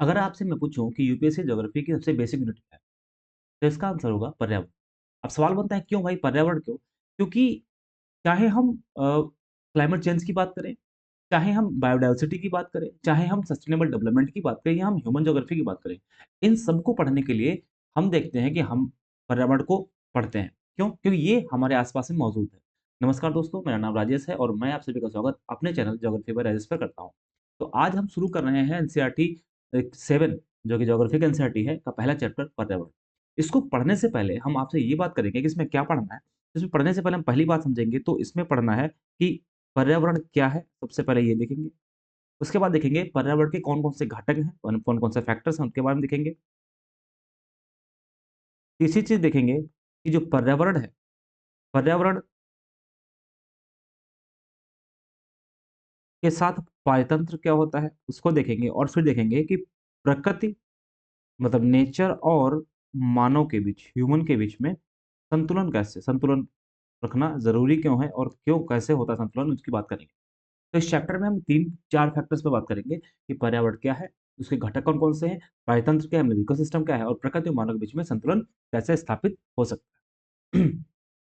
अगर आपसे मैं पूछूँ कि यूपीएससी ज्योग्राफी की सबसे बेसिक यूनिट क्या है? तो इसका आंसर होगा पर्यावरण। अब सवाल बनता है क्यों भाई पर्यावरण क्यों? क्योंकि चाहे हम क्लाइमेट चेंज की बात करें, चाहे हम बायोडायवर्सिटी की बात करें, चाहे हम सस्टेनेबल डेवलपमेंट की बात करें या हम ह्यूमन ज्योग्राफी की बात करें, इन सबको पढ़ने के लिए हम देखते हैं कि हम पर्यावरण को पढ़ते हैं। क्यों? क्योंकि ये हमारे आस-पास में मौजूद है। नमस्कार दोस्तों, मेरा नाम राजेश है और मैं आप सभी का स्वागत अपने चैनल ज्योग्राफी बाय राजेश पर करता हूँ। तो आज हम शुरू कर रहे हैं एनसीईआरटी 7 जो कि ज्योग्राफी का एनसीईआरटी है का पहला चैप्टर पर्यावरण। इसको पढ़ने से पहले हम आपसे ये बात करेंगे कि इसमें क्या पढ़ना है। इसमें पढ़ने से पहले हम पहली बात समझेंगे तो इसमें पढ़ना है कि पर्यावरण क्या है? सबसे पहले ये देखेंगे। उसके बाद देखेंगे पर्यावरण के कौन-कौन से घटक हैं, कौन-कौन से फैक्टर्स हैं, उनके बारे में देखेंगे। तीसरी चीज़ देखेंगे कि जो पर्यावरण है, पर्यावरण के साथ पारतंत्र क्या होता है, उसको देखेंगे और फिर देखेंगे कि प्रकृति मतलब नेचर और मानव के बीच, ह्यूमन के बीच में संतुलन रखना ज़रूरी क्यों है और क्यों कैसे होता है संतुलन, उसकी बात करेंगे। तो इस चैप्टर में हम 3-4 फैक्टर्स पे बात करेंगे कि पर्यावरण क्या है, उसके घटक कौन-कौन से हैं, पारतंत्र क्या है, मतलब इकोसिस्टम क्या है और प्रकृति और मानव के बीच में संतुलन कैसे स्थापित हो सकता है।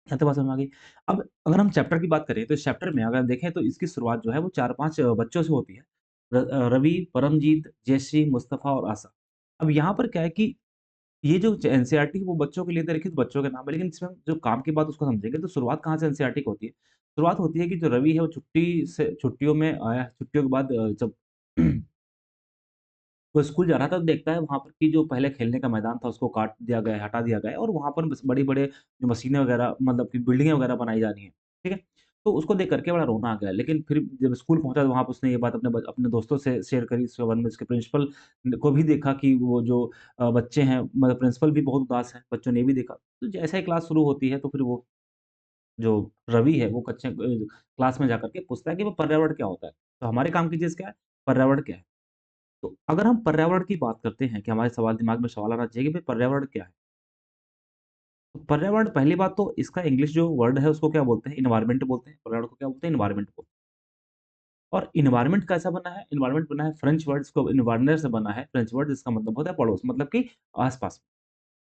यहाँ तक बात समझ में आ गई। अब अगर हम चैप्टर की बात करें, तो इस चैप्टर में अगर देखें तो इसकी शुरुआत जो है वो 4-5 बच्चों से होती है। रवि, परमजीत, जयश्री, मुस्तफ़ा और आशा। अब यहाँ पर क्या है कि ये जो एनसीईआरटी वो बच्चों के लिए तो लिखित बच्चों के नाम है, लेकिन इसमें हम जो काम की बात उसको समझेंगे तो शुरुआत कहाँ से एनसीईआरटी की होती है? शुरुआत होती है कि जो रवि है वो छुट्टियों में आया, छुट्टियों के बाद जब वो स्कूल जा रहा था तो देखता है वहाँ पर कि जो पहले खेलने का मैदान था उसको काट दिया गया है, हटा दिया गया है और वहाँ पर बस बड़ी-बड़े जो मशीनें वगैरह मतलब कि बिल्डिंगें वगैरह बनाई जा रही हैं, ठीक है? तो उसको देख कर के बड़ा रोना आ गया। लेकिन फिर जब स्कूल पहुँचा तो वहाँ पे उसने ये बात अपने दोस्तों से शेयर करी, इसके बाद में उसके प्रिंसिपल न को भी देखा कि वो जो बच्चे हैं मतलब प्रिंसिपल भी बहुत उदास हैं, बच्चों ने भी देखा। तो जैसे ही क्लास शुरू होती है तो फिर वो जो रवि है वो क्लास में जाकर के पूछता है कि वो पर्यावरण क्या होता है? तो हमारे काम की चीज़ क्या है? पर्यावरण क्या है? तो अगर हम पर्यावरण की बात करते हैं कि हमारे सवाल दिमाग में सवाल आना चाहिए कि भाई पर्यावरण क्या है? तो पर्यावरण पहली बात तो इसका इंग्लिश जो वर्ड है उसको क्या बोलते हैं? एनवायरनमेंट बोलते हैं। पर्यावरण को क्या बोलते हैं? एनवायरनमेंट बोलते हैं। और एनवायरनमेंट कैसा बना है? एनवायरनमेंट बना है फ्रेंच वर्ड इसको एनवायरनर से बना है। फ्रेंच वर्ड जिसका मतलब होता है पड़ोस मतलब कि आस-पास,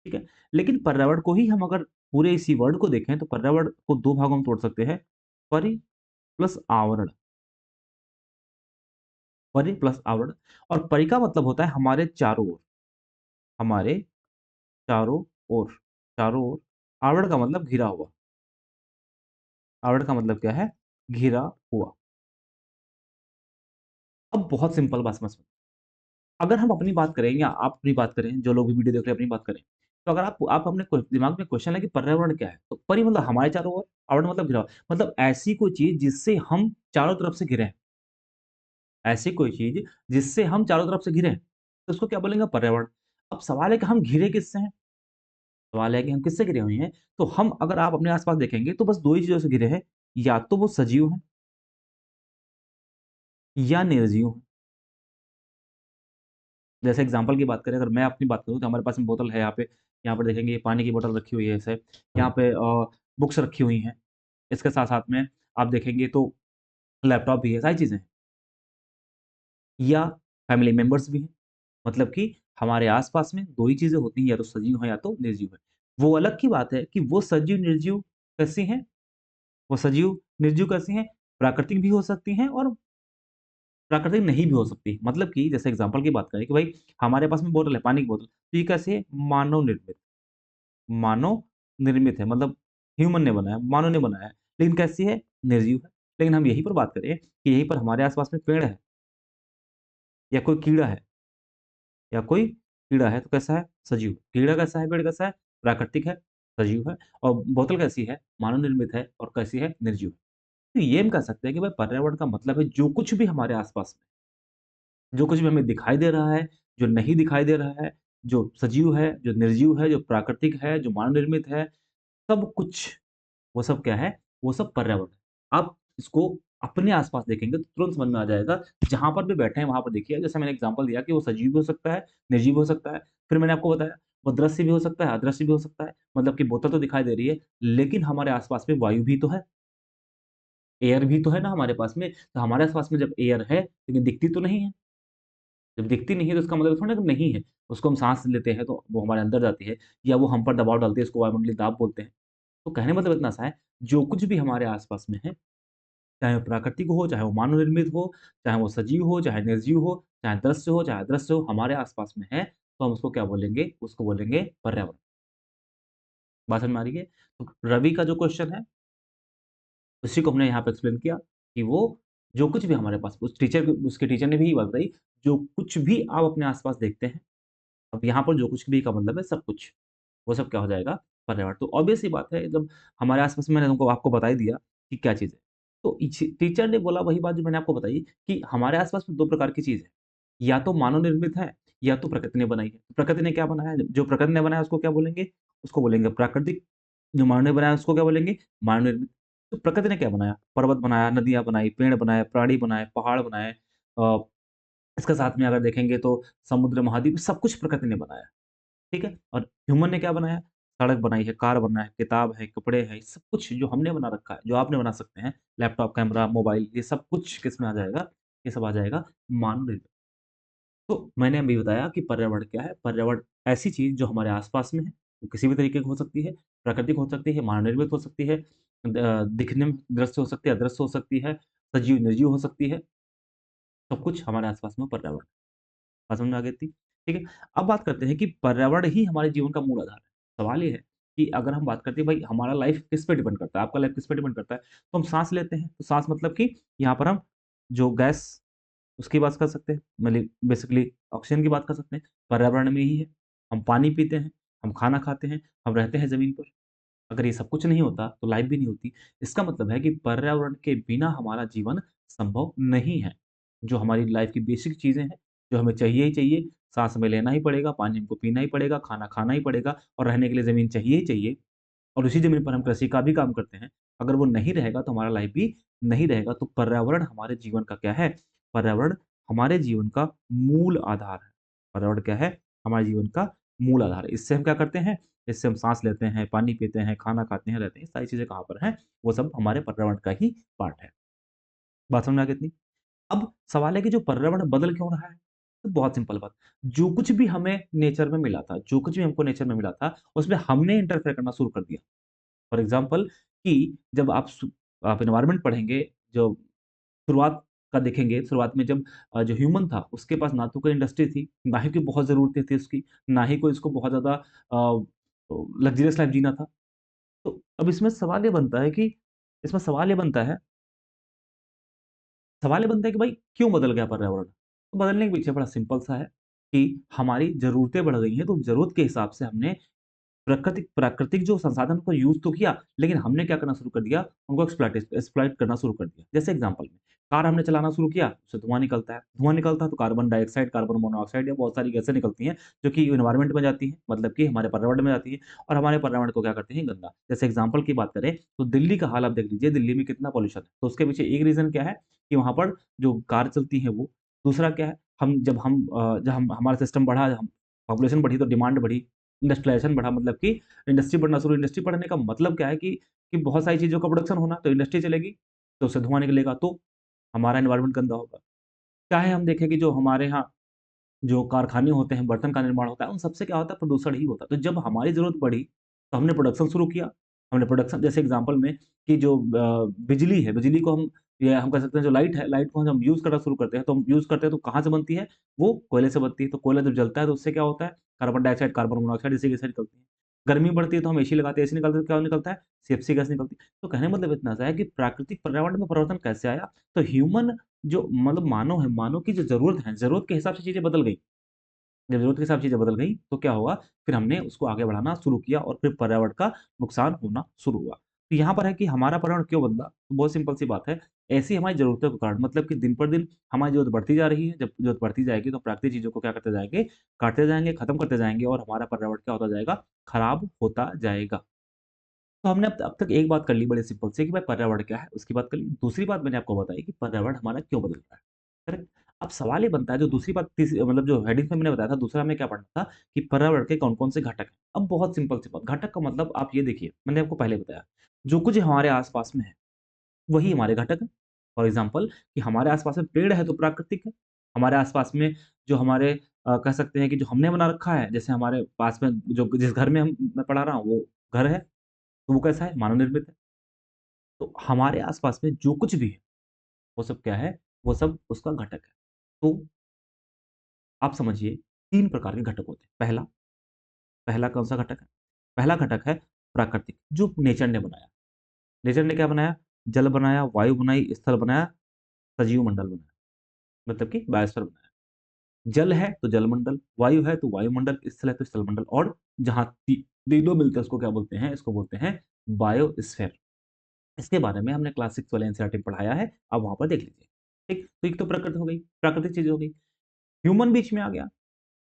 ठीक है? लेकिन पर्यावरण को ही हम अगर पूरे इसी वर्ड को देखें तो पर्यावरण को 2 भागों में तोड़ सकते हैं। परि प्लस आवरण। परि प्लस आवरण और परि का मतलब होता है हमारे चारों ओर, हमारे चारों ओर, चारों ओर। आवरण का मतलब घिरा हुआ। आवरण का मतलब क्या है? घिरा हुआ। अब बहुत सिंपल बात समझ में अगर हम अपनी बात करें या आप अपनी बात करें, जो लोग भी वीडियो देख रहे हैं अपनी बात करें। तो अगर आप अपने दिमाग में क्वेश्चन है कि पर्यावरण क्या है? तो परि मतलब हमारे चारों ओर, आवरण मतलब घिरा हुआ। मतलब ऐसी कोई चीज़ जिससे हम चारों तरफ से घिरे हैं। ऐसी कोई चीज़ जिससे हम चारों तरफ से घिरे हैं, तो उसको क्या बोलेंगे? पर्यावरण। अब सवाल है कि हम घिरे किससे हैं? सवाल है कि हम किससे घिरे हुए हैं? तो हम अगर आप अपने आस-पास देखेंगे तो बस 2 ही चीज़ों से घिरे हैं, या तो वो सजीव हैं या निर्जीव हैं। जैसे एग्ज़ाम्पल की बात करें, अगर मैं अपनी बात करूँ तो हमारे पास में बोतल है यहाँ पर देखेंगे पानी की बोतल रखी हुई है ऐसे, यहाँ पे बुक्स रखी हुई हैं। इसके साथ-साथ में आप देखेंगे तो लैपटॉप भी है, सारी चीज़ें हैं। या फैमिली मेंबर्स भी हैं। मतलब कि हमारे आस-पास में 2 ही चीज़ें होती हैं, या तो सजीव हैं या तो निर्जीव हैं। वो अलग की बात है कि वो सजीव-निर्जीव कैसी हैं? वो सजीव-निर्जीव कैसी हैं? प्राकृतिक भी हो सकती हैं और प्राकृतिक नहीं भी हो सकती। मतलब कि जैसे एग्ज़ाम्पल की बात करें कि भाई हमारे पास में बोतल है, पानी की बोतल, तो ये कैसी है? मानव निर्मित है, मतलब ह्यूमन ने बनाया, मानव ने बनाया है। लेकिन कैसी है? निर्जीव है। लेकिन हम यहीं पर बात करें कि यहीं पर हमारे आस-पास में पेड़ है या कोई कीड़ा है या कोई कीड़ा है तो कैसा है? सजीव। कीड़ा कैसा है? पेड़ कैसा है? प्राकृतिक है, सजीव है और बोतल कैसी है? मानव निर्मित है और कैसी है? निर्जीव। तो ये हम कह सकते हैं कि भाई पर्यावरण का मतलब है जो कुछ भी हमारे आस-पास में जो कुछ भी हमें दिखाई दे रहा है, जो नहीं दिखाई दे रहा है, जो सजीव है, जो निर्जीव है, जो प्राकृतिक है, जो मानव निर्मित है, सब कुछ वो सब क्या है? वो सब पर्यावरण है। आप इसको अपने आस-पास देखेंगे तो तुरंत समझ में आ जाएगा, जहाँ पर भी बैठे हैं वहाँ पर देखिए, जैसे मैंने एग्ज़ाम्पल दिया कि वो सजीव भी हो सकता है, निर्जीव भी हो सकता है। फिर मैंने आपको बताया, वो दृश्य भी हो सकता है, अदृश्य भी हो सकता है। मतलब कि बोतल तो दिखाई दे रही है, लेकिन हमारे आस-पास में वायु भी तो है, एयर भी तो है ना हमारे पास में। तो हमारे आस-पास में जब एयर है, लेकिन दिखती तो नहीं है। जब दिखती नहीं है तो इसका मतलब थोड़ा ना कि नहीं है। उसको हम साँस लेते हैं तो वो हमारे अंदर जाती है या वो हम पर दबाव डालती है, इसको वायुमंडलीय दाब बोलते हैं। तो कहने का मतलब इतना सा है, जो कुछ भी हमारे आस-पास में है, चाहे वो प्राकृतिक हो, चाहे वो मानव निर्मित हो, चाहे वो सजीव हो, चाहे निर्जीव हो, चाहे दृश्य हो, चाहे अदृश्य हो, हमारे आस-पास में है, तो हम उसको क्या बोलेंगे? उसको बोलेंगे पर्यावरण। बात समझ में आ रही है? तो रवि का जो क्वेश्चन है, उसी को हमने यहाँ पे एक्सप्लेन किया कि वो जो कुछ भी हमारे पास उसके टीचर ने भी यही बात बताई, जो कुछ भी आप अपने आस-पास देखते हैं, अब यहाँ पर जो कुछ भी का मतलब है सब कुछ। वो सब क्या हो जाएगा? पर्यावरण। तो ऑब्वियस सी बात है जब हमारे आस-पास मैंने तुमको आपको बता ही दिया कि क्या चीज़ है। तो टीचर ने बोला वही बात जो मैंने आपको बताई कि हमारे आस-पास में 2 प्रकार की चीज़ है। या तो मानव निर्मित है, या तो प्रकृति ने बनाई है। प्रकृति ने क्या बनाया है? जो प्रकृति ने बनाया उसको क्या बोलेंगे? उसको बोलेंगे प्राकृतिक। जो मानव ने बनाया उसको क्या बोलेंगे? मानव निर्मित। तो प्रकृति ने क्या बनाया? पर्वत बनाया, नदियाँ बनाई, पेड़ बनाए, प्राणी बनाए, पहाड़ बनाए अ, इसके साथ में अगर देखेंगे तो समुद्र, महाद्वीप सब कुछ प्रकृति ने बनाया। ठीक है? और ह्यूमन ने क्या बनाया? सड़क बनाई है, कार बना है, किताब है, कपड़े हैं, सब कुछ जो हमने बना रखा है, जो आपने बना सकते हैं, लैपटॉप, कैमरा, मोबाइल, ये सब कुछ किसमें आ जाएगा? ये सब आ जाएगा मानव निर्मित। तो मैंने अभी बताया कि पर्यावरण क्या है? पर्यावरण ऐसी चीज़ जो हमारे आस-पास में है, वो किसी भी तरीके की हो सकती है, प्राकृतिक हो सकती है, मानव निर्मित हो सकती है, दिखने में दृश्य हो सकती है, अदृश्य हो सकती है, सजीव, निर्जीव हो सकती है, सब कुछ हमारे आस-पास में पर्यावरण बात समझ में आ गई थी? ठीक है? अब बात करते हैं कि पर्यावरण ही हमारे जीवन का मूल आधार है। सवाल ये है कि अगर हम बात करते हैं भाई हमारा लाइफ़ किस पे डिपेंड करता है? आपका लाइफ़ किस पे डिपेंड करता है? तो हम साँस लेते हैं, तो साँस मतलब कि यहाँ पर हम जो गैस उसकी बात कर सकते हैं, मतलब बेसिकली ऑक्सीजन की बात कर सकते हैं, पर्यावरण में ही है। हम पानी पीते हैं, हम खाना खाते हैं, हम रहते हैं ज़मीन पर। अगर ये सब कुछ नहीं होता, तो लाइफ़ भी नहीं होती। इसका मतलब है कि पर्यावरण के बिना हमारा जीवन संभव नहीं है। जो हमारी लाइफ़ की बेसिक चीज़ें हैं, जो हमें चाहिए ही चाहिए, साँस हमें लेना ही पड़ेगा, पानी हमको पीना ही पड़ेगा, खाना खाना ही पड़ेगा और रहने के लिए ज़मीन चाहिए ही चाहिए और उसी ज़मीन पर हम कृषि का भी काम करते हैं। अगर वो नहीं रहेगा, तो हमारा लाइफ़ भी नहीं रहेगा। तो पर्यावरण हमारे जीवन का क्या है? पर्यावरण हमारे जीवन का मूल आधार है। पर्यावरण क्या है? हमारे जीवन का मूल आधार है। इससे हम क्या करते हैं? इससे हम साँस लेते हैं, पानी पीते हैं, खाना खाते हैं, रहते हैं। सारी चीज़ें कहाँ पर हैं? वो सब हमारे पर्यावरण का ही पार्ट है। बात समझ में आ गई इतनी? अब सवाल है कि जो पर्यावरण बदल क्यों रहा है? तो बहुत सिंपल बात, जो कुछ भी हमें नेचर में मिला था, जो कुछ भी हमको नेचर में मिला था, उसमें हमने इंटरफेयर करना शुरू कर दिया। फॉर एग्ज़ाम्पल कि जब आप एनवायरनमेंट पढ़ेंगे, जो शुरुआत का देखेंगे, शुरुआत में जब जो ह्यूमन था, उसके पास ना तो कोई इंडस्ट्री थी, ना ही कोई बहुत ज़रूरतें थी उसकी, ना ही कोई इसको बहुत ज़्यादा लग्ज़रियस लाइफ़ जीना था। तो अब इसमें सवाल ये बनता है कि भाई क्यों बदल गया पर्यावरण? तो बदलने के पीछे बड़ा सिंपल सा है कि हमारी ज़रूरतें बढ़ गई हैं, तो ज़रूरत के हिसाब से हमने प्राकृतिक प्राकृतिक जो संसाधन को यूज़ तो किया, लेकिन हमने क्या करना शुरू कर दिया, उनको एक्सप्लॉइट करना शुरू कर दिया। जैसे एग्ज़ाम्पल में, कार हमने चलाना शुरू किया, उससे धुआँ निकलता है। धुआँ निकलता है तो कार्बन डाइऑक्साइड, कार्बन मोनोऑक्साइड या बहुत सारी गैसें निकलती हैं, जो कि एनवायरनमेंट में जाती हैं, मतलब कि हमारे पर्यावरण में जाती हैं और हमारे पर्यावरण को क्या करती हैं, गंदा। जैसे एग्ज़ाम्पल की बात करें, तो दिल्ली का हाल आप देख लीजिए, दिल्ली में कितना पॉल्यूशन है। तो उसके पीछे एक रीज़न क्या है कि वहाँ पर जो कार चलती है वो, दूसरा क्या है, जब हम हमारा सिस्टम बढ़ा, हम पॉपुलेशन बढ़ी तो डिमांड बढ़ी, इंडस्ट्रियलाइज़ेशन बढ़ा मतलब कि इंडस्ट्री बढ़ने का मतलब क्या है कि बहुत सारी चीज़ों का प्रोडक्शन होना, तो इंडस्ट्री चलेगी, तो उससे धुआँ निकलेगा, तो हमारा एनवायरनमेंट गंदा होगा। चाहे हम देखें कि जो हमारे यहाँ जो कारखाने होते हैं, बर्तन का निर्माण होता है, उन सबसे क्या होता है प्रदूषण ही होता है। तो जब हमारी ज़रूरत बढ़ी, तो हमने प्रोडक्शन शुरू किया। हमने प्रोडक्शन जैसे एग्ज़ाम्पल में कि जो बिजली है, बिजली को हम या हम कह सकते हैं जो लाइट है, लाइट को जब हम यूज़ करना शुरू करते हैं, तो हम यूज़ करते हैं तो कहाँ से बनती है? वो कोयले से बनती है। तो कोयला जब जलता है तो उससे क्या होता है? कार्बन डाइऑक्साइड, कार्बन मोनोऑक्साइड ऐसी गैसें निकलती हैं। गर्मी बढ़ती है तो हम एसी लगाते हैं, एसी निकलता है तो क्या निकलता है? सीएफसी गैस निकलती है। तो कहने का मतलब इतना सा है कि प्राकृतिक पर्यावरण में परिवर्तन कैसे आया? तो ह्यूमन जो मतलब मानव है, मानव की जो ज़रूरत है, ज़रूरत के हिसाब से चीज़ें बदल गई। जब ज़रूरत के हिसाब चीज़ें बदल गई, तो क्या हुआ, फिर हमने उसको आगे बढ़ाना शुरू किया और फिर पर्यावरण का नुकसान होना शुरू हुआ। तो यहाँ पर है कि हमारा पर्यावरण क्यों बदला? तो बहुत सिंपल सी बात है, ऐसी हमारी ज़रूरतों के कारण मतलब कि दिन पर दिन हमारी ज़रूरत बढ़ती जा रही है, जब ज़रूरत बढ़ती जाएगी तो प्राकृतिक चीज़ों को क्या करते जाएँगे, काटते जाएँगे, खत्म करते जाएँगे और हमारा पर्यावरण क्या होता जाएगा, खराब होता जाएगा। तो हमने अब तक एक बात कर ली बड़े सिंपल से कि भाई पर्यावरण क्या है, उसकी बात कर ली। दूसरी बात मैंने आपको बताई कि पर्यावरण हमारा क्यों बदल रहा है, करेक्ट? अब सवाल ये बनता है जो दूसरी बात मतलब जो हेडिंग में मैंने बताया था, दूसरा हमें क्या पढ़ना था कि पर्यावरण के कौन-कौन से घटक हैं। अब बहुत सिंपल सी बात, घटक का मतलब आप ये देखिए, मैंने आपको पहले बताया, जो कुछ हमारे आस-पास में है, वही हमारे घटक हैं। फॉर एग्ज़ाम्पल कि हमारे आस-पास में पेड़ है तो प्राकृतिक है, हमारे आस-पास में जो हमारे कह सकते हैं कि जो हमने बना रखा है, जैसे हमारे पास में जो जिस घर में मैं पढ़ा रहा हूँ, वो घर है, तो वो कैसा है? मानव निर्मित है। तो हमारे आस-पास में जो कुछ भी है, वो सब क्या है? वो सब उसका घटक है। तो आप समझिए 3 प्रकार के घटक होते हैं। पहला पहला कौन-सा घटक है? पहला घटक है प्राकृतिक, जो नेचर ने बनाया। नेचर ने क्या बनाया? जल बनाया, वायु बनाई, स्थल बनाया, सजीव मंडल बनाया, मतलब कि बायोस्फीयर बनाया। जल है तो जलमंडल, वायु है तो वायुमंडल, स्थल है तो स्थलमंडल और जहाँ तीनों मिलते हैं उसको क्या बोलते हैं? इसको बोलते हैं बायोस्फीयर। इसके बारे में हमने क्लास 6 वाले एनसीईआरटी में पढ़ाया है, आप वहाँ पर देख लीजिए। ठीक? तो एक तो प्रकृति हो गई, प्राकृतिक चीज़ें हो गई। ह्यूमन बीच में आ गया।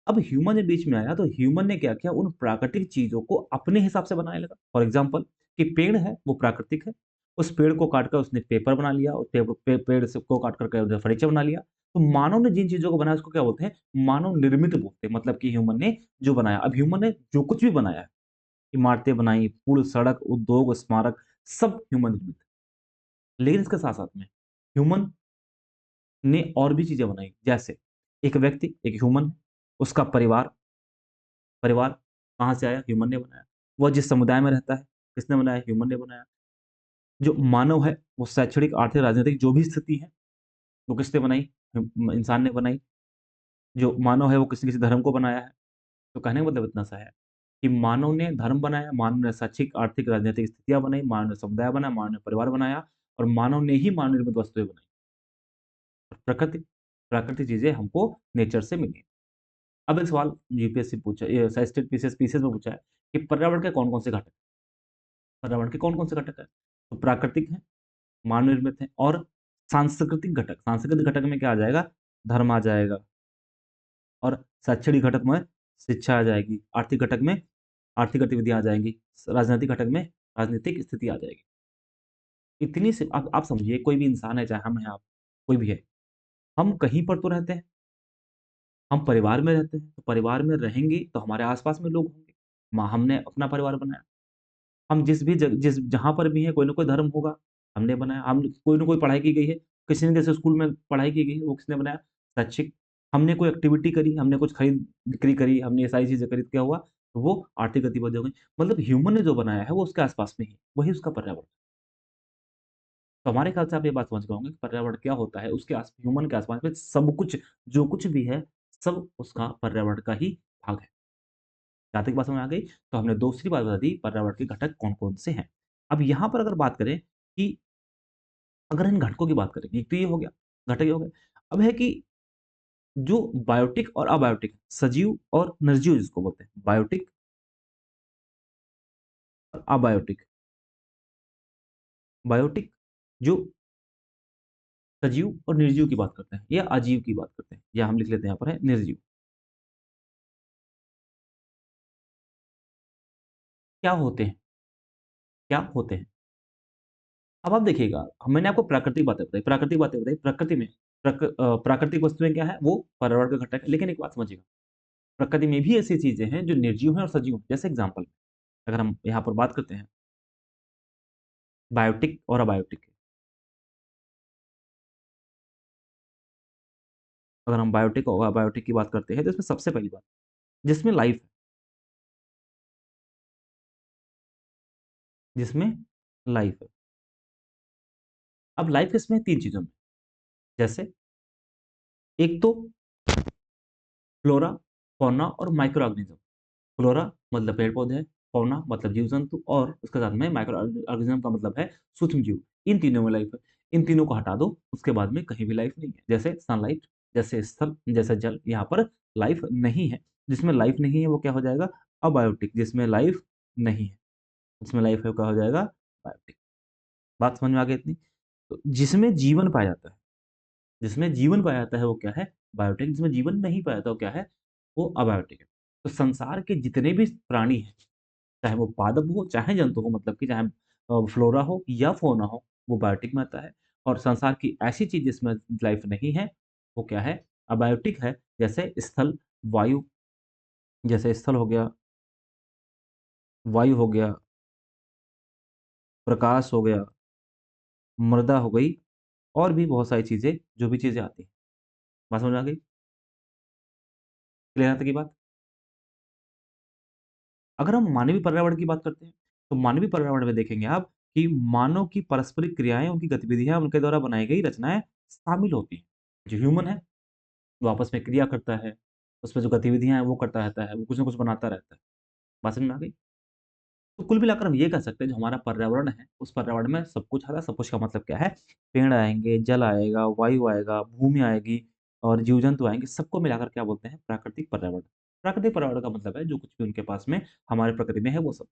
अब ह्यूमन जब बीच में आया तो ह्यूमन ने क्या किया? उन प्राकृतिक चीज़ों को अपने हिसाब से बनाने लगा। फॉर एग्ज़ाम्पल कि पेड़ है वो प्राकृतिक है। उस पेड़ को काटकर उसने पेपर बना लिया और पेड़ से को काट कर के उसने फर्नीचर बना लिया। तो मानव ने जिन चीज़ों को बनाया उसको क्या बोलते हैं? मानव निर्मित बोलते हैं। मतलब कि ह्यूमन ने जो बनाया। अब ह्यूमन ने जो कुछ भी बनाया है, इमारतें बनाई, पुल, सड़क, उद्योग, स्मारक सब ह्यूमन निर्मित है। लेकिन इसके साथ-साथ में ह्यूमन ने और भी चीज़ें बनाई। जैसे एक व्यक्ति, एक ह्यूमन, उसका परिवार परिवार कहाँ से आया? ह्यूमन ने बनाया। वह जिस समुदाय में रहता है, किसने बनाया? ह्यूमन ने बनाया। जो मानव है, वो शैक्षणिक, आर्थिक, राजनीतिक जो भी स्थिति है, वो किसने बनाई? इंसान ने बनाई। जो मानव है, वो किसी न किसी धर्म को बनाया है। तो कहने का मतलब इतना सा है कि मानव ने धर्म बनाया, मानव ने शैक्षिक, आर्थिक, राजनीतिक स्थितियाँ बनाई, मानव ने समुदाय बनाया, मानव ने परिवार बनाया और मानव ने ही मानव निर्मित वस्तुएँ बनाई। और प्राकृतिक चीज़ें हमको नेचर से मिली। अब एक सवाल यूपीएससी पूछा ये स्टैटिस्टिक्स पीसीएस में पूछा है कि पर्यावरण के कौन-कौन से घटक पर्यावरण के कौन-कौन से घटक हैं? तो प्राकृतिक हैं, मानव निर्मित हैं और सांस्कृतिक घटक। सांस्कृतिक घटक में क्या आ जाएगा? धर्म आ जाएगा और शैक्षणिक घटक में शिक्षा आ जाएगी, आर्थिक घटक में आर्थिक गतिविधियाँ आ जाएँगी, राजनैतिक घटक में राजनीतिक स्थिति आ जाएगी। इतनी सी आप समझिए कोई भी इंसान है, चाहे हम हैं आप, कोई भी है, हम कहीं पर तो रहते हैं, हम परिवार में रहते हैं, तो परिवार में रहेंगे तो हमारे आस-पास में लोग होंगे। हमने अपना परिवार बनाया। हम जिस जहाँ पर भी हैं, कोई न कोई धर्म होगा, हमने बनाया। हम कोई न कोई पढ़ाई की गई है, किसी ने जैसे स्कूल में पढ़ाई की गई है, वो किसने बनाया? शैक्षिक। हमने कोई एक्टिविटी करी, हमने कुछ खरीद-बिक्री करी, हमने ये सारी चीज़ें करी तो क्या हुआ? वो आर्थिक गतिविधि हो गई। मतलब ह्यूमन ने जो बनाया है, वो उसके आस-पास में ही है, वही उसका पर्यावरण। तो हमारे ख्याल से आप ये बात समझ गए होंगे कि पर्यावरण क्या होता है, उसके ह्यूमन के आस-पास में सब कुछ, जो कुछ भी है, सब उसका पर्यावरण का ही भाग है। जहाँ तक बात समझ में आ गई, तो हमने दूसरी बात बता दी पर्यावरण के घटक कौन-कौन से हैं। अब यहाँ पर अगर बात करें कि अगर इन घटकों की बात करें, एक तो ये हो गया, घटक ये हो गए। अब है कि जो बायोटिक और अबायोटिक, सजीव और निर्जीव जिसको बोलते हैं, बायोटिक और अबायोटिक। बायोटिक जो सजीव और निर्जीव की बात करते हैं या अजीव की बात करते हैं, या हम लिख लेते हैं यहाँ पर है निर्जीव। क्या होते हैं? क्या होते हैं? अब आप देखिएगा, मैंने आपको प्राकृतिक बातें बताई, प्रकृति में प्राकृतिक वस्तुएँ क्या हैं? वो पर्यावरण का घटक है। लेकिन एक बात समझिएगा, प्रकृति में भी ऐसी चीज़ें हैं जो निर्जीव हैं और सजीव हैं। जैसे एग्ज़ाम्पल अगर हम यहाँ पर बात करते हैं बायोटिक और अबायोटिक, अगर हम बायोटिक और अबायोटिक की बात करते हैं तो इसमें सबसे पहली बात, जिसमें लाइफ़ है, जिसमें लाइफ़ है। अब लाइफ़ किसमें है? 3 चीज़ों में, जैसे एक तो फ्लोरा, फौना और माइक्रो ऑर्गेनिज़्म। फ्लोरा मतलब पेड़-पौधे, फौना मतलब जीव-जंतु और उसके साथ में माइक्रो ऑर्गेनिज़्म का मतलब है सूक्ष्म जीव। इन तीनों में लाइफ़ है। इन तीनों को हटा दो, उसके बाद में कहीं भी लाइफ़ नहीं है। जैसे सनलाइट, जैसे स्थल, जैसे जल, यहाँ पर लाइफ़ नहीं है। जिसमें लाइफ़ नहीं है वो क्या हो जाएगा? अबायोटिक, जिसमें लाइफ़ नहीं है। जिसमें लाइफ़ है वो क्या हो जाएगा? बायोटिक। बात समझ में आ गई इतनी? तो जिसमें जीवन पाया जाता है, जिसमें जीवन पाया जाता है वो क्या है? बायोटिक, जिसमें जीवन नहीं पाया जाता वो क्या है? वो अबायोटिक है। तो संसार के जितने भी प्राणी हैं, चाहे वो पादप हो, चाहे जंतु हो, मतलब कि चाहे फ्लोरा हो या फ़ौना हो, वो बायोटिक में आता है और संसार की ऐसी चीज़ जिसमें लाइफ़ नहीं है, वो क्या है? अबायोटिक है। जैसे स्थल, वायु, जैसे स्थल हो गया, वायु हो गया, प्रकाश हो गया, मृदा हो गई और भी बहुत सारी चीज़ें, जो भी चीज़ें आती हैं। बात समझ में आ गई? क्लियर यहाँ तक की बात? अगर हम मानवीय पर्यावरण की बात करते हैं, तो मानवीय पर्यावरण में देखेंगे आप कि मानव की पारस्परिक क्रियाएँ, उनकी गतिविधियाँ, उनके द्वारा बनाई गई रचनाएँ शामिल होती हैं। जो ह्यूमन है, वो आपस में क्रिया करता है, उसमें जो गतिविधियाँ हैं, वो करता रहता है, वो कुछ न कुछ बनाता रहता है। बात समझ में आ गई? तो कुल मिलाकर हम ये कह सकते हैं, जो हमारा पर्यावरण है, उस पर्यावरण में सब कुछ आता है, सब कुछ का मतलब क्या है? पेड़ आएँगे, जल आएगा, वायु आएगा, भूमि आएगी और जीव-जंतु आएँगे, सबको मिलाकर क्या बोलते हैं? प्राकृतिक पर्यावरण। प्राकृतिक पर्यावरण का मतलब है, जो कुछ भी उनके पास में हमारे प्रकृति में है, वो सब।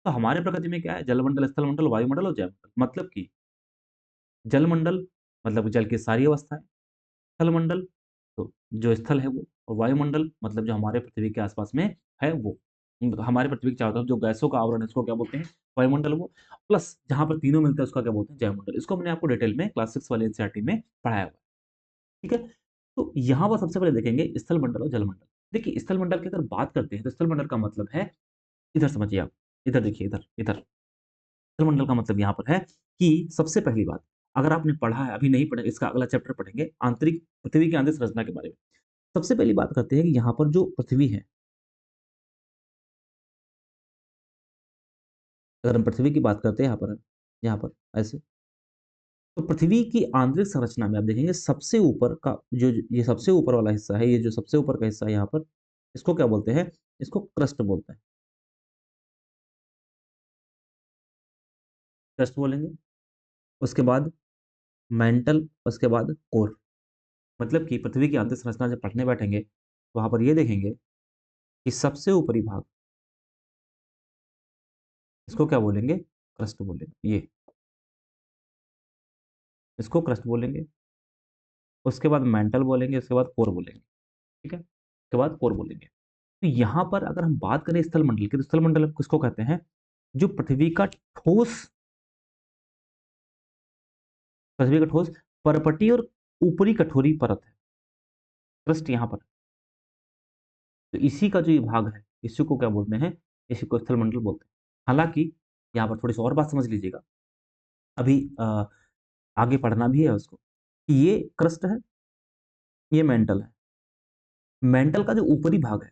तो हमारे प्रकृति में क्या है? जलमंडल, स्थलमंडल, वायुमंडल और जैवमंडल। मतलब कि जलमंडल मतलब जल की सारी अवस्थाएँ, स्थलमंडल तो जो स्थल है वो, और वायुमंडल मतलब जो हमारे पृथ्वी के आस-पास में है वो। हमारे पृथ्वी के चारों तरफ जो गैसों का आवरण है उसको क्या बोलते हैं? वायुमंडल वो। प्लस जहाँ पर तीनों मिलते हैं उसका क्या बोलते हैं? जैवमंडल। इसको मैंने आपको डिटेल में क्लास 6 वाले एनसीईआरटी में पढ़ाया हुआ है। ठीक है? तो यहाँ पर सबसे पहले देखेंगे स्थलमंडल और जलमंडल। देखिए स्थलमंडल की अगर बात करते हैं तो स्थलमंडल का मतलब है इधर समझिए आप, इधर देखिए इधर, इधर। स्थलमंडल का मतलब यहाँ पर है कि सबसे पहली बात, अगर आपने पढ़ा है, अभी नहीं पढ़ा, इसका अगला चैप्टर पढ़ेंगे, आंतरिक पृथ्वी की आंतरिक संरचना के बारे में। सबसे पहली बात करते हैं कि यहाँ पर जो पृथ्वी है, अगर हम पृथ्वी की बात करते हैं यहाँ पर ऐसे, तो पृथ्वी की आंतरिक संरचना में आप देखेंगे सबसे ऊपर का जो ये सबसे ऊपर वाला हिस्सा है, ये जो सबसे ऊपर का हिस्सा है यहाँ पर, इसको क्या बोलते हैं? इसको क्रस्ट बोलते हैं। क्रस्ट बोलेंगे, उसके बाद मैंटल, उसके बाद कोर। मतलब कि पृथ्वी की आंतरिक संरचना जब पढ़ने बैठेंगे, तो वहाँ पर ये देखेंगे कि सबसे ऊपरी भाग, इसको क्या बोलेंगे? क्रस्ट बोलेंगे, ये, इसको क्रस्ट बोलेंगे। उसके बाद मैंटल बोलेंगे, उसके बाद कोर बोलेंगे, ठीक है? उसके बाद कोर बोलेंगे। तो यहाँ पर अगर हम बात करें स्थलमंडल की, तो स्थलमंडल किसको कहते हैं? जो पृथ्वी का ठोस परपटी और ऊपरी कठोरी परत है, क्रस्ट यहाँ पर। तो इसी का जो ये भाग है, इसी को क्या बोलते हैं? इसी को स्थलमंडल बोलते हैं। हालाँकि यहाँ पर थोड़ी-सी और बात समझ लीजिएगा, अभी आगे पढ़ना भी है उसको, कि ये क्रस्ट है, ये मैंटल है। मेंटल का जो ऊपरी भाग है,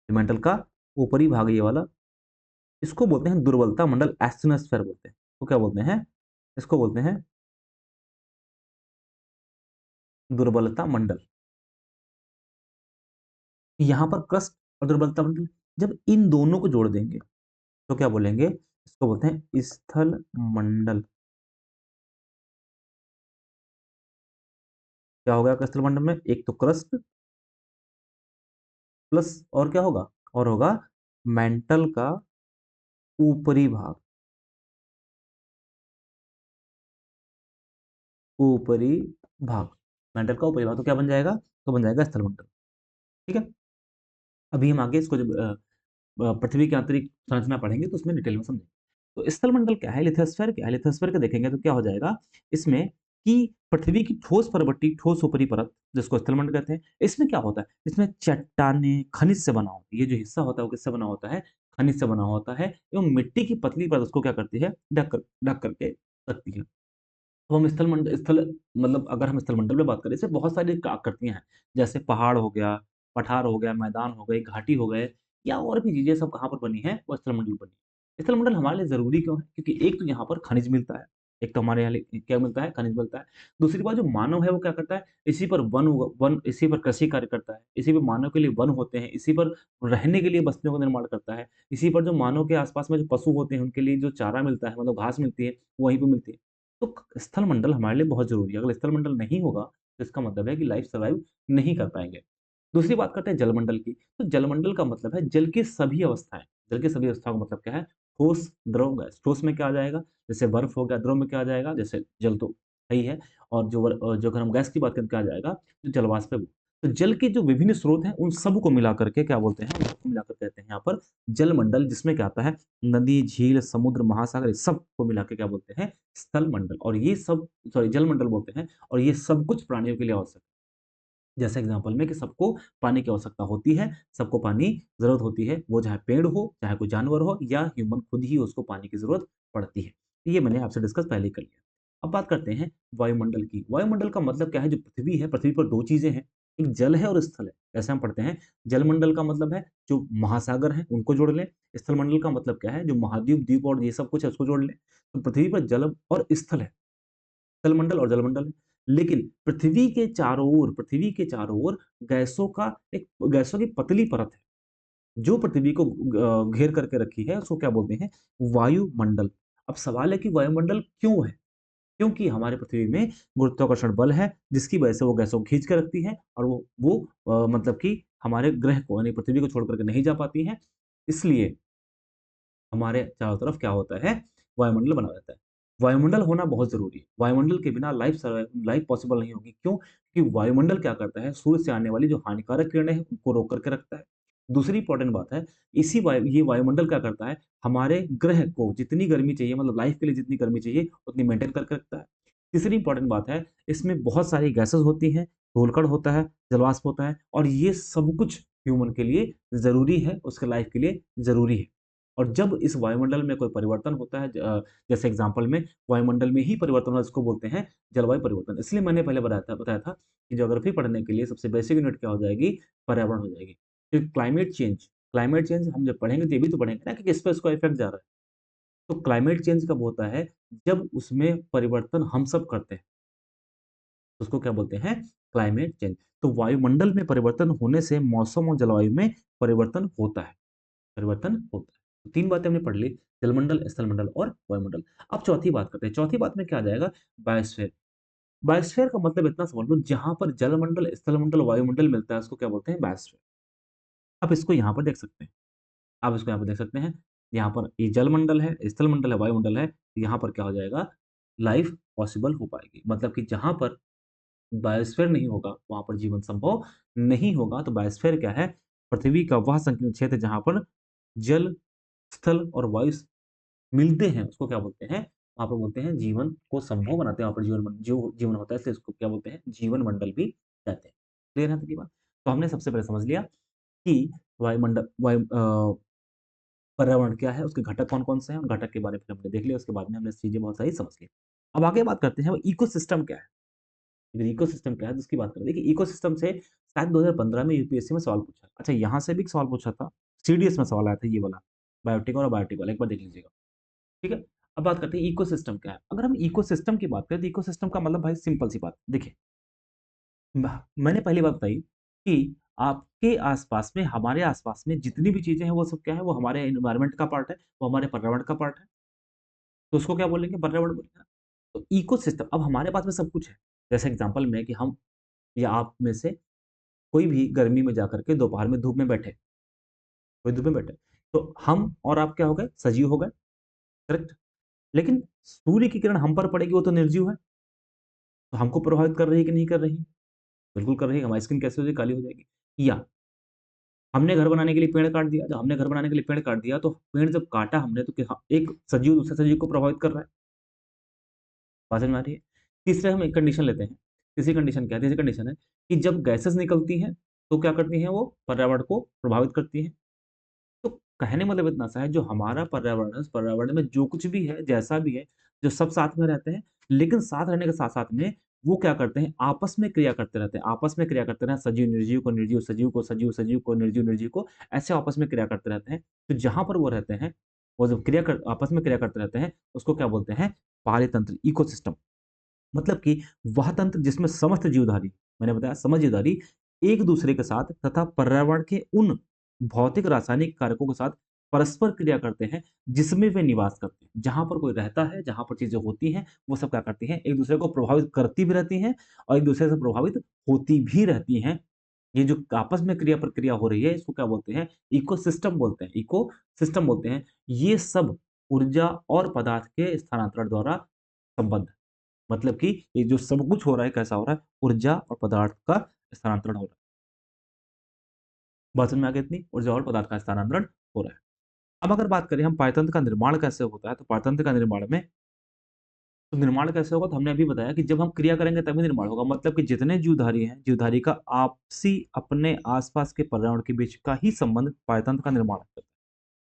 मेंटल का ऊपरी भाग ये वाला, इसको बोलते हैं दुर्बलता मंडल, एस्टेनोस्फीयर बोलते हैं। तो क्या बोलते हैं? इसको बोलते हैं दुर्बलता मंडल। यहाँ पर क्रस्ट और दुर्बलता मंडल, जब इन दोनों को जोड़ देंगे, तो क्या बोलेंगे? इसको बोलते हैं स्थल मंडल। क्या होगा स्थल मंडल में? एक तो क्रस्ट प्लस और क्या होगा? और होगा मेंटल का ऊपरी भाग, ऊपरी भाग, मेंटल का ऊपरी भाग, तो क्या बन जाएगा? तो बन जाएगा स्थल मंडल। ठीक है? अभी हम आगे इसको जब पृथ्वी की आंतरिक संरचना पढ़ेंगे तो उसमें डिटेल में समझेंगे। तो स्थलमंडल क्या है? लिथोस्फीयर क्या है? लिथोस्फीयर को देखेंगे तो क्या हो जाएगा इसमें कि पृथ्वी की ठोस परवट्टी, ठोस ऊपरी परत, जिसको स्थलमंडल कहते हैं, इसमें क्या होता है? इसमें चट्टानें खनिज से बना होता है। ये जो हिस्सा होता है वो किससे बना होता है? खनिज से बना होता है एवं मिट्टी की पतली परत उसको क्या करती है? ढक करके रखती है। तो हम स्थल मतलब अगर हम स्थलमंडल में बात करें, इसमें बहुत सारी आकृतियाँ हैं। जैसे पहाड़ हो गया, पठार हो गया, मैदान हो गए, घाटी हो गए या और भी चीज़ें सब कहाँ पर बनी हैं? वो स्थलमंडल बनी है। स्थलमंडल हमारे लिए ज़रूरी क्यों है? क्योंकि एक तो यहाँ पर खनिज मिलता है, एक तो हमारे यहाँ क्या मिलता है? खनिज मिलता है। दूसरी बात जो मानव है वो क्या करता है? इसी पर कृषि कार्य करता है, इसी पे मानव के लिए वन होते हैं, इसी पर रहने के लिए बस्तियों का निर्माण करता है, इसी पर जो मानव के आस-पास में जो पशु होते हैं उनके लिए जो चारा मिलता है मतलब घास मिलती है, वो वहीं पे मिलती है। तो स्थल मंडल हमारे लिए बहुत ज़रूरी है। अगर स्थल मंडल नहीं होगा, तो इसका मतलब है कि लाइफ सर्वाइव नहीं कर पाएँगे। दूसरी बात करते हैं जलमंडल की। तो जलमंडल का मतलब है जल की सभी अवस्थाएँ। जल की सभी अवस्थाओं का मतलब क्या है? ठोस, द्रव, गैस। ठोस में क्या आ जाएगा? जैसे बर्फ हो गया, द्रव में क्या आ जाएगा? जैसे जल तो है ही है और जो अगर हम गैस की बात करें तो क्या आ जाएगा? जो जलवाष्प है वो। तो जल के जो विभिन्न स्रोत हैं, उन सबको मिला कर के क्या बोलते हैं? उन सबको मिलाकर कहते हैं यहाँ पर जलमंडल, जिसमें क्या आता है? नदी, झील, समुद्र, महासागर, इस सबको मिला के क्या बोलते हैं? स्थल मंडल। और ये सब सॉरी जलमंडल बोलते हैं और ये सब कुछ प्राणियों के लिए आवश्यक है। जैसे एग्ज़ाम्पल में कि सबको पानी की आवश्यकता होती है, सबको पानी ज़रूरत होती है, वो चाहे पेड़ हो, चाहे कोई जानवर हो या ह्यूमन खुद ही उसको पानी की ज़रूरत पड़ती है। ये मैंने आपसे डिस्कस पहले ही कर लिया। अब बात करते हैं वायुमंडल की। वायुमंडल का मतलब क्या है? जो पृथ्वी है, पृथ्वी पर 2 चीज़ें हैं, एक जल है और स्थल है। जैसे हम पढ़ते हैं, जलमंडल का मतलब है जो महासागर हैं, उनको जोड़ लें। स्थलमंडल का मतलब क्या है? जो महाद्वीप, द्वीप और ये सब कुछ है, उसको जोड़ लें। तो पृथ्वी पर जल और स्थल है, स्थलमंडल और जलमंडल है। लेकिन पृथ्वी के चारों ओर गैसों की पतली परत है, जो पृथ्वी को घेर करके रखी है, उसको क्या बोलते हैं? वायुमंडल। अब सवाल है कि वायुमंडल क्यों है? क्योंकि हमारे पृथ्वी में गुरुत्वाकर्षण बल है, जिसकी वजह से वो गैसों को खींच के रखती है और वो मतलब कि हमारे ग्रह को यानी पृथ्वी को छोड़ कर के नहीं जा पाती हैं। इसलिए हमारे चारों तरफ क्या होता है? वायुमंडल बना रहता है। वायुमंडल होना बहुत ज़रूरी है। वायुमंडल के बिना लाइफ़ पॉसिबल नहीं होगी। क्यों? क्योंकि वायुमंडल क्या करता है? सूर्य से आने वाली जो हानिकारक किरणें हैं, उनको रोक कर के रखता है। दूसरी इम्पोर्टेंट बात है, ये वायुमंडल क्या करता है? हमारे ग्रह को जितनी गर्मी चाहिए मतलब लाइफ़ के लिए जितनी गर्मी चाहिए, उतनी मेंटेन करके रखता है। तीसरी इम्पोर्टेंट बात है, इसमें बहुत सारी गैसेज़ होती हैं, धूलकण होता है, जलवाष्प होता है और ये सब कुछ ह्यूमन के लिए ज़रूरी है, उसके लाइफ़ के लिए ज़रूरी है। और जब इस वायुमंडल में कोई परिवर्तन होता है जैसे एग्ज़ाम्पल में वायुमंडल में ही परिवर्तन होना जिसको बोलते हैं जलवायु परिवर्तन। इसलिए मैंने पहले बताया था कि ज्योग्राफ़ी पढ़ने के लिए सबसे बेसिक यूनिट क्या हो जाएगी? पर्यावरण हो जाएगी। फिर क्लाइमेट चेंज हम जब पढ़ेंगे तो ये भी तो पढ़ेंगे ना कि किस पे उसका इफ़ेक्ट जा रहा है। तो क्लाइमेट चेंज कब होता है? जब उसमें परिवर्तन हम सब करते हैं। तो उसको क्या बोलते हैं? Climate change. तो वायुमंडल में परिवर्तन होने से मौसम और जलवायु में परिवर्तन होता है। तो 3 बातें हमने पढ़ ली, जलमंडल, स्थलमंडल और वायुमंडल। अब चौथी बात करते हैं। चौथी बात में क्या आ जाएगा? बायोस्फीयर। बायोस्फीयर का मतलब इतना समझ लो जहाँ पर जलमंडल, स्थलमंडल, वायुमंडल मिलता है उसको क्या बोलते हैं? बायोस्फीयर। आप इसको यहाँ पर देख सकते हैं। आप इसको यहाँ पे देख सकते हैं। यहाँ पर ये जलमंडल है, स्थलमंडल है, वायुमंडल है। यहाँ पर क्या हो जाएगा? लाइफ़ पॉसिबल हो पाएगी। मतलब कि जहाँ पर बायोस्फीयर नहीं होगा, वहाँ पर जीवन संभव नहीं होगा। तो बायोस्फीयर क्या है? पृथ्वी का वह संकीर्ण क्षेत्र जहाँ पर जल, स्थल और वायु मिलते हैं, उसको क्या बोलते हैं? वहाँ पर बोलते हैं जीवन को संभव बनाते हैं, वहाँ पर जो जीवन होता है इसलिए इसको क्या बोलते हैं? जीवन मंडल भी कहते हैं। क्लियर है यहाँ तक की बात? तो हमने सबसे पहले समझ लिया कि पर्यावरण क्या है, उसके घटक कौन-कौन से हैं और घटक के बारे में हमने देख लिया, उसके बाद में हमने चीज़ें बहुत सारी समझ ली। अब आगे बात करते हैं इकोसिस्टम क्या है? अगर इकोसिस्टम क्या है तो उसकी बात करें। देखिए इकोसिस्टम से शायद 2015 में यूपीएससी में सवाल पूछा। अच्छा यहाँ से भी एक सवाल पूछा था, सीडीएस में सवाल आया था ये वाला, बायोटिक वाला, एक बार देख लीजिएगा। ठीक है? अब बात करते हैं इकोसिस्टम क्या है? अगर हम इकोसिस्टम की बात करें तो इकोसिस्टम का मतलब भाई सिंपल सी बात, देखिए मैंने पहली बात बताई कि आपके आस-पास में, हमारे आस-पास में जितनी भी चीज़ें हैं वो सब क्या है? वो हमारे एनवायरनमेंट का पार्ट है, वो हमारे पर्यावरण का पार्ट है। तो उसको क्या बोलेंगे? पर्यावरण बोलेंगे। तो इकोसिस्टम अब हमारे पास में सब कुछ है। जैसे एग्ज़ाम्पल में कि हम या आप में से कोई भी गर्मी में जाकर के दोपहर में धूप में बैठे, कोई धूप में बैठे, तो हम और आप क्या हो गए? सजीव हो गए, करेक्ट? लेकिन सूर्य की किरण हम पर पड़ेगी वो तो निर्जीव है, तो हमको प्रभावित कर रही है कि नहीं कर रही? बिल्कुल कर रही है, हमारी स्किन कैसे हो जाएगी? काली हो जाएगी। या हमने घर बनाने के लिए पेड़ काट दिया, जब हमने घर बनाने के लिए पेड़ काट दिया, तो पेड़ जब काटा हमने तो क्या एक सजीव दूसरे सजीव को प्रभावित कर रहा है, बात समझ में आ रही है? तीसरे हम एक कंडीशन लेते हैं, तीसरी कंडीशन क्या है? तीसरी कंडीशन है कि जब गैसेज़ निकलती हैं, तो क्या करती हैं वो? पर्यावरण को प्रभावित करती हैं। तो कहने मतलब इतना सा है जो हमारा पर्यावरण है, उस पर्यावरण में जो कुछ भी है, जैसा भी है, जो सब साथ में रहते हैं, लेकिन साथ रहने के साथ-साथ में वो क्या करते हैं, आपस में क्रिया करते रहते हैं। आपस में क्रिया करते रहें, सजीव निर्जीव को, निर्जीव सजीव को, सजीव सजीव को, निर्जीव निर्जीव को, ऐसे आपस में क्रिया करते रहते हैं। तो जहाँ पर वो रहते हैं, वो जब आपस में क्रिया करते रहते हैं, उसको क्या बोलते हैं? पारितंत्र, इकोसिस्टम। मतलब कि वह तंत्र जिसमें समस्त जीवधारी, मैंने बताया समस्त जीवधारी एक-दूसरे के साथ तथा पर्यावरण के उन भौतिक रासायनिक कारकों के साथ परस्पर क्रिया करते हैं, जिसमें वे निवास करते हैं। जहाँ पर कोई रहता है, जहाँ पर चीज़ें होती हैं, वो सब क्या करती हैं, एक-दूसरे को प्रभावित करती भी रहती हैं और एक-दूसरे से प्रभावित होती भी रहती हैं। ये जो आपस में क्रिया प्रक्रिया हो रही है, इसको क्या बोलते हैं? इकोसिस्टम बोलते हैं, इकोसिस्टम बोलते हैं। ये सब ऊर्जा और पदार्थ के स्थानांतरण द्वारा संबद्ध है। मतलब कि ये जो सब कुछ हो रहा है, कैसा हो रहा है? ऊर्जा और पदार्थ का स्थानांतरण हो रहा है। बात समझ में आ गई इतनी? ऊर्जा और पदार्थ का स्थानांतरण हो रहा है। अब अगर बात करें हम पारतंत्र का निर्माण कैसे होता है, तो पारतंत्र का निर्माण में तो निर्माण कैसे होगा? तो हमने अभी बताया कि जब हम क्रिया करेंगे तभी निर्माण होगा। मतलब कि जितने जीवधारी हैं, जीवधारी का आपसी अपने आस-पास के पर्यावरण के बीच का ही संबंध पारतंत्र का निर्माण करता है।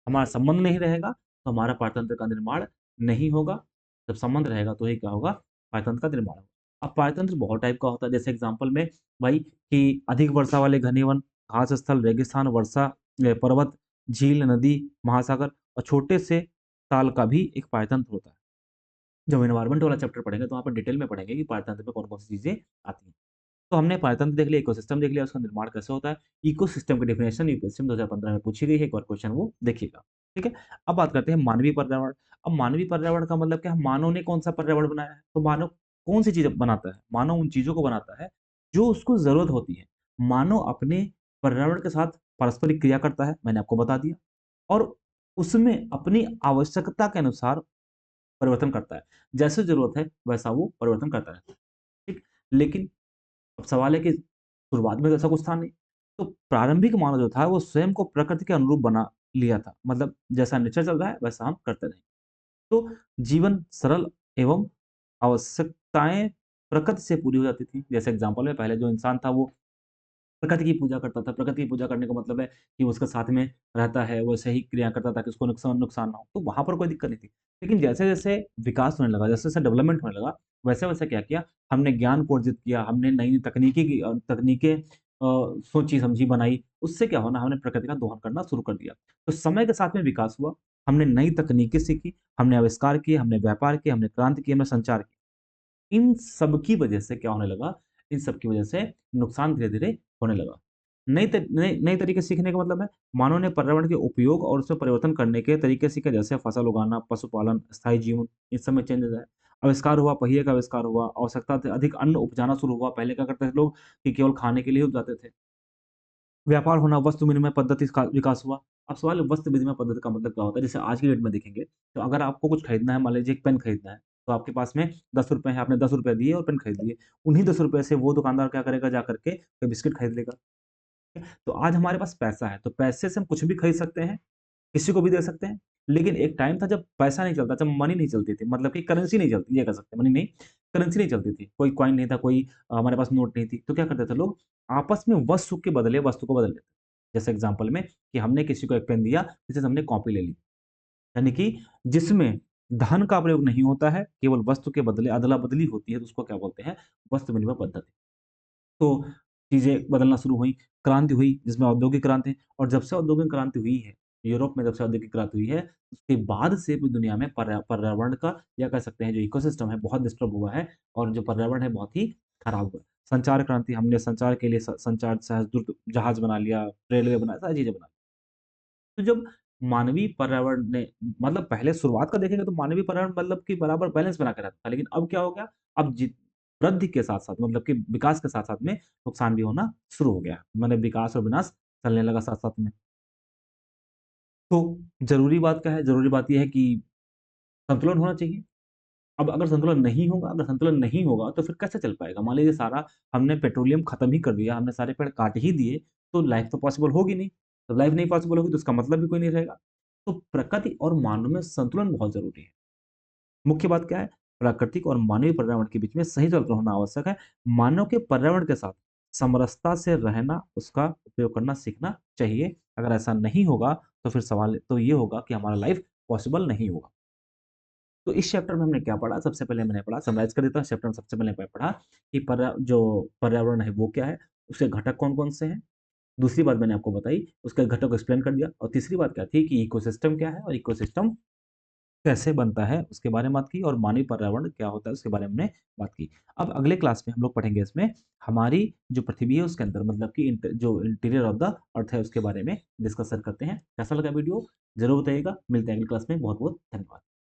हमारा संबंध नहीं रहेगा, तो हमारा पारतंत्र का निर्माण नहीं होगा। जब संबंध रहेगा तो ही क्या होगा? पारतंत्र का निर्माण हुआ। अब पारतंत्र बहुत टाइप का होता है, जैसे एग्ज़ाम्पल में भाई कि अधिक वर्षा वाले घने वन, घास स्थल, रेगिस्तान, पर्वत, झील, नदी, महासागर और छोटे से ताल का भी एक पारतंत्र होता है। जब एनवायरनमेंट वाला चैप्टर पढ़ेंगे तो वहाँ पर डिटेल में पढ़ेंगे कि पारतंत्र में कौन-कौन सी चीज़ें आती हैं। तो हमने पायथन देख लिया, इकोसिस्टम देख लिया, उसका निर्माण कैसे होता है। इकोसिस्टम की डेफिनिशन यूपीएससी में 2015 में पूछी गई है, एक बार क्वेश्चन वो देखिएगा, ठीक है? अब बात करते हैं मानवीय पर्यावरण। अब मानवीय पर्यावरण का मतलब क्या है? मानव ने कौन-सा पर्यावरण बनाया है? तो मानव कौन-सी चीज़ें बनाता है? मानव उन चीज़ों को बनाता है, जो उसको ज़रूरत होती है। मानव अपने पर्यावरण के साथ पारस्परिक क्रिया करता है, मैंने आपको बता दिया और उसमें अपनी आवश्यकता के अनुसार परिवर्तन करता है। जैसे ज़रूरत है, वैसा वो परिवर्तन करता रहता है, ठीक? लेकिन अब सवाल है कि शुरुआत में तो ऐसा कुछ था नहीं। तो प्रारंभिक मानव जो था वो स्वयं को प्रकृति के अनुरूप बना लिया था। मतलब जैसा नेचर चल रहा है वैसा हम करते रहें। तो जीवन सरल एवं आवश्यकताएँ प्रकृति से पूरी हो जाती थी। जैसे एग्ज़ाम्पल में पहले जो इंसान था वो प्रकृति की पूजा करता था। प्रकृति की पूजा करने का मतलब है कि वो उसके साथ में रहता है, वो सही क्रिया करता था ताकि उसको नुकसान नुकसान ना हो। तो वहाँ पर कोई दिक्कत नहीं थी। लेकिन जैसे-जैसे विकास होने लगा, जैसे-जैसे डेवलपमेंट होने लगा, वैसे-वैसे क्या किया, हमने ज्ञान को अर्जित किया, हमने नई-नई तकनीकें सोची-समझी बनाई। उससे क्या हुआ ना, हमने प्रकृति का दोहन करना शुरू कर दिया। तो समय के साथ में विकास हुआ, हमने नई तकनीकें सीखी, हमने आविष्कार किए, हमने व्यापार किए, हमने क्रांति की, हमने संचार किया। इन सब की वजह से क्या होने लगा, इन सब की वजह से नुकसान धीरे-धीरे होने लगा। नए तरीके सीखने का मतलब है, मानव ने पर्यावरण के उपयोग और उसमें परिवर्तन करने के तरीके सीखे, जैसे फसल उगाना, पशुपालन, स्थायी जीवन, इन सब में चेंजेज़ आए। आविष्कार हुआ, पहिए का आविष्कार हुआ, आवश्यकता से अधिक अन्न उपजाना शुरू हुआ। पहले क्या करते थे लोग कि केवल खाने के लिए उपजाते थे। व्यापार होना, वस्तु विनिमय पद्धति का विकास हुआ। अब सवाल है वस्तु विनिमय पद्धति का मतलब क्या होता है? जैसे आज की डेट में देखेंगे, तो अगर आपको कुछ खरीदना है, मान लीजिए एक पेन खरीदना है, तो आपके पास में ₹10 है, आपने ₹10 दिए और पेन खरीद लिए। उन्हीं ₹10 से वो दुकानदार क्या करेगा जा कर के कोई बिस्किट खरीद लेगा। तो आज हमारे पास पैसा है, तो पैसे से हम कुछ भी खरीद सकते हैं, किसी को भी दे सकते हैं। लेकिन एक टाइम था जब पैसा नहीं चलता, जब मनी नहीं चलती थी, मतलब कि करेंसी नहीं चलती, ये कह सकते हैं, मनी नहीं, करेंसी नहीं चलती थी। कोई कॉइन नहीं था, कोई हमारे पास नोट नहीं थी, तो क्या करते थे लोग, आपस में वस्तु के बदले वस्तु को बदल लेते। जैसे एग्ज़ाम्पल में कि हमने किसी को एक पेन दिया, किसी से हमने कॉपी ले ली। यानी कि जिसमें धन का प्रयोग नहीं होता है, केवल वस्तु के बदले अदला-बदली होती है, तो उसको क्या बोलते हैं, वस्तु विनिमय पद्धति। तो चीज़ें बदलना शुरू हुई, क्रांति हुई जिसमें औद्योगिक क्रांति और जब से औद्योगिक क्रांति हुई है, यूरोप में जब से औद्योगिक क्रांति हुई है, उसके बाद से पूरी दुनिया में पर्यावरण का या कह सकते हैं जो इकोसिस्टम है बहुत डिस्टर्ब हुआ है और जो पर्यावरण है बहुत ही खराब हुआ है। संचार क्रांति हमने संचार के लिए संचार सहस्त्रदूत जहाज बना लिया, रेलवे बनाया, सारी चीज़ें बना ली। तो जब मानवीय पर्यावरण ने मतलब पहले शुरुआत का देखेंगे तो मानवीय पर्यावरण मतलब कि बराबर बैलेंस बना के रखा था। लेकिन अब क्या हो गया? अब वृद्धि के साथ-साथ मतलब कि विकास के साथ-साथ में नुकसान भी होना शुरू हो गया। मतलब विकास और विनाश चलने लगा साथ-साथ में। तो ज़रूरी बात क्या है? ज़रूरी बात ये है कि संतुलन होना चाहिए। अब अगर संतुलन नहीं होगा तो फिर कैसे चल पाएगा? मान लीजिए सारा हमने पेट्रोलियम खत्म ही कर दिया, हमने सारे पेड़ काट ही दिए, तो लाइफ़ तो पॉसिबल होगी नहीं। तो लाइफ़ नहीं पॉसिबल होगी तो उसका मतलब भी कोई नहीं रहेगा। तो प्रकृति और मानव में संतुलन बहुत ज़रूरी है। मुख्य बात क्या है? प्राकृतिक और मानवीय पर्यावरण के बीच में सही संतुलन होना आवश्यक है। मानव के पर्यावरण के साथ समरसता से रहना, उसका उपयोग करना सीखना चाहिए। अगर ऐसा नहीं होगा, तो फिर सवाल तो ये होगा कि हमारा लाइफ़ पॉसिबल नहीं होगा। तो इस चैप्टर में हमने क्या पढ़ा? सबसे पहले मैंने पढ़ा समराइज़ कर देता हूँ, इस चैप्टर में सबसे पहले पढ़ा कि जो पर्यावरण है वो क्या है? उसके घटक कौन-कौन से हैं? दूसरी बात मैंने आपको बताई, उसके घटक को एक्सप्लेन कर दिया और तीसरी बात क्या थी कि इकोसिस्टम क्या है और इकोसिस्टम कैसे बनता है, उसके बारे में बात की और मानवीय पर्यावरण क्या होता है, उसके बारे में हमने बात की। अब अगले क्लास में हम लोग पढ़ेंगे इसमें हमारी जो पृथ्वी है उसके अंदर मतलब कि जो इंटीरियर ऑफ द अर्थ है उसके बारे में डिस्कशन करते हैं। कैसा लगा वीडियो? ज़रूर बताइएगा। मिलते हैं अगली क्लास में। बहुत-बहुत धन्यवाद।